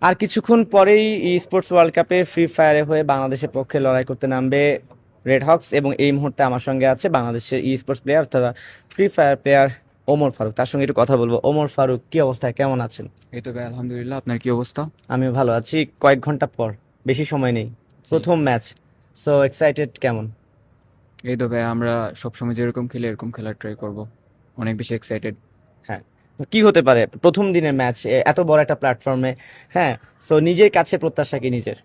আর কিছুক্ষণ পরেই sports world কাপে ফ্রি ফায়ারে হয়ে বাংলাদেশের পক্ষে লড়াই করতে নামবে রেড হকস, এবং এই মুহূর্তে আমার সঙ্গে আছে বাংলাদেশের স্পোর্টস প্লেয়ার তথা free fire player Omar Faruk. তার সঙ্গে একটু কথা বলবো। ওমর ফারুক, কি অবস্থায়, কেমন আছেন? এই তো ভাই, আলহামদুলিল্লাহ। আপনার কি অবস্থা? আমিও ভালো আছি। কয়েক ঘন্টা পর, বেশি সময় নেই, জি। প্রথম ম্যাচ। সো এক্সাইটেড কেমন? এই তো ভাই, আমরা সবসময় যেরকম খেলি এরকম খেলার ট্রাই করব। অনেক বেশি এক্সাইটেড। হ্যাঁ, কি হতে পারে প্রথম দিনের ম্যাচ এত বড় একটা প্ল্যাটফর্মে? হ্যাঁ, সো নিজের কাছে প্রত্যাশা কি নিজের?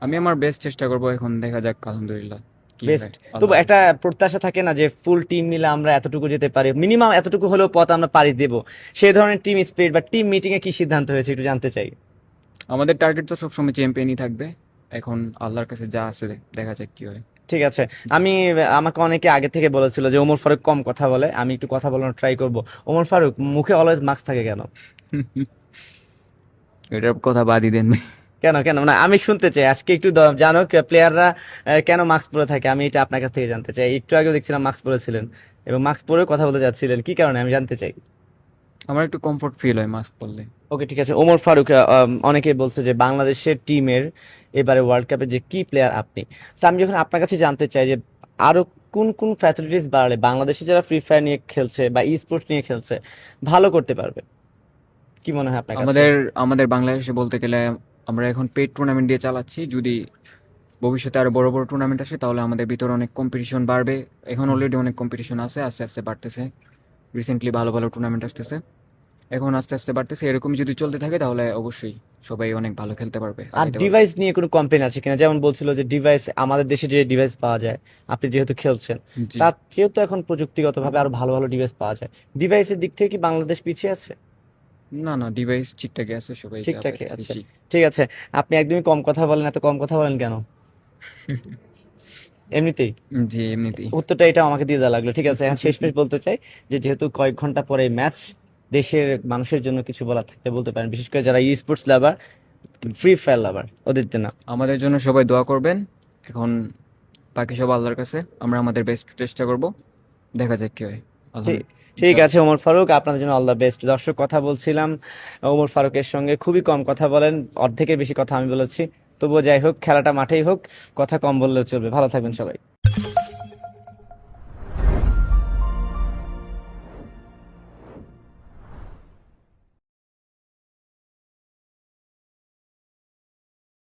আমি আমার বেস্ট চেষ্টা করব, এখন দেখা যাক আলহামদুলিল্লাহ কি বেস্ট। হয়, তবু আল্লাহ একটা হাফেজ। প্রত্যাশা থাকে না যে ফুল টিম মিলে আমরা এতটুকু যেতে পারি, মিনিমাম এতটুকু হলেও পথ আমরা পাড়ি দেব। সেই ধরনের টিম স্পিরিট বা টিম মিটিং এ কি সিদ্ধান্ত হয়েছে একটু জানতে চাই। আমাদের টার্গেট তো সবসময় চ্যাম্পিয়নই থাকবে। এখন আল্লাহর কাছে যা আছে দেখা যাক কি হয়। ঠিক আছে। জি। আমি আমাকে অনেকে আগে থেকে বলেছিল যে ওমর ফারুক কম কথা বলে, আমি একটু কথা বলানোর ট্রাই করব। ওমর ফারুক, মুখে অলওয়েজ মাস্ক থাকে কেন? এটার কথা বাদই দেন ভাই। কেন কেন না, আমি শুনতে চাই আজকে একটু জানো প্লেয়াররা কেন মাস্ক পরে থাকে, আমি এটা আপনার কাছ থেকে জানতে চাই। একটু আগে দেখছিলাম মাস্ক পরেছিলেন এবং মাস্ক পরে কথা বলতে যাচ্ছিলেন, কি কারণে আমি জানতে চাই। আমার একটু কমফোর্ট ফিল হয় মাস্ক পরলে। ওকে, ঠিক আছে। ওমর ফারুক, অনেকেই বলছে যে বাংলাদেশের টিমের এবারে ওয়ার্ল্ড কাপে যে কি প্লেয়ার আপনি। তো আমি যখন আপনার কাছে জানতে চাই যে আরো কোন কোন ফ্যাসিলিটিস বাড়ালে বাংলাদেশে যারা ফ্রি ফায়ার নিয়ে খেলছে বা ই স্পোর্টস নিয়ে খেলছে ভালো করতে পারবে, কি মনে হয় আপনার কাছে? আমাদের আমাদের বাংলাদেশে বলতে গেলে আমরা এখন পেড টুর্নামেন্ট দিয়ে চালাচ্ছি। যদি ভবিষ্যতে আরো বড় বড় টুর্নামেন্ট আসে তাহলে আমাদের ভিতরে অনেক কম্পিটিশন বাড়বে। এখন হুম। অলরেডি অনেক কম্পিটিশন আছে, আস্তে আস্তে বাড়তেছে। রিসেন্টলি ভালো ভালো টুর্নামেন্ট আসতেছে, এখন আস্তে আস্তে বাড়তেছে। এরকম যদি চলতে থাকে তাহলে অবশ্যই সবাই অনেক ভালো খেলতে পারবে, আর আগাইতে পারবে। ডিভাইস নিয়ে কোনো কমপ্লেন আছে কিনা? যেমন বলছিল যে ডিভাইস, আমাদের দেশে যে ডিভাইস পাওয়া যায়, আপনি যেহেতু খেলছেন, জি। তার চেয়েও তো এখন প্রযুক্তিগতভাবে আরো ভালো ভালো ডিভাইস পাওয়া যায়। ডিভাইসের দিক থেকে কি বাংলাদেশ পিছিয়ে আছে? না না, ডিভাইস ঠিকঠাকই আছে, সবাই যা ঠিকঠাকই পাইতেছে। আছে। জি। ঠিক আছে। আপনি একদমই কম কথা বলেন, এত কম কথা বলেন কেন? এমনিতেই জি, এমনিতেই। উত্তরটা এটা আমাকে দিয়ে দেওয়া লাগলো। ঠিক আছে, এখন শেষমেশ বলতে চাই যে যেহেতু কয়েক ঘন্টা পরে ম্যাচ, দেশের মানুষের জন্য কিছু বলার থাকলে বলতে পারেন, বিশেষ করে যারা ই স্পোর্টস লাভার, ফ্রি ফায়ার লাভার, ওদের জন্য। আমাদের জন্য সবাই দোয়া করবেন। এখন বাকি সব আল্লাহর কাছে, আমরা আমাদের বেস্ট চেষ্টা করব, দেখা যাক কি হয়। ঠিক আলহামদুলিল্লাহ, ঠিক ইনশাআল্লাহ। আছে ওমর ফারুক, আপনাদের জন্য অল দ্য বেস্ট। দর্শক, কথা বলছিলাম ওমর ফারুকের সঙ্গে, খুবই কম কথা বলেন, অর্ধেকের বেশি কথা আমি বলেছি। তবুও যাই হোক, খেলাটা মাঠেই হোক, কথা কম বললেও চলবে। ভালো থাকবেন জি। সবাই।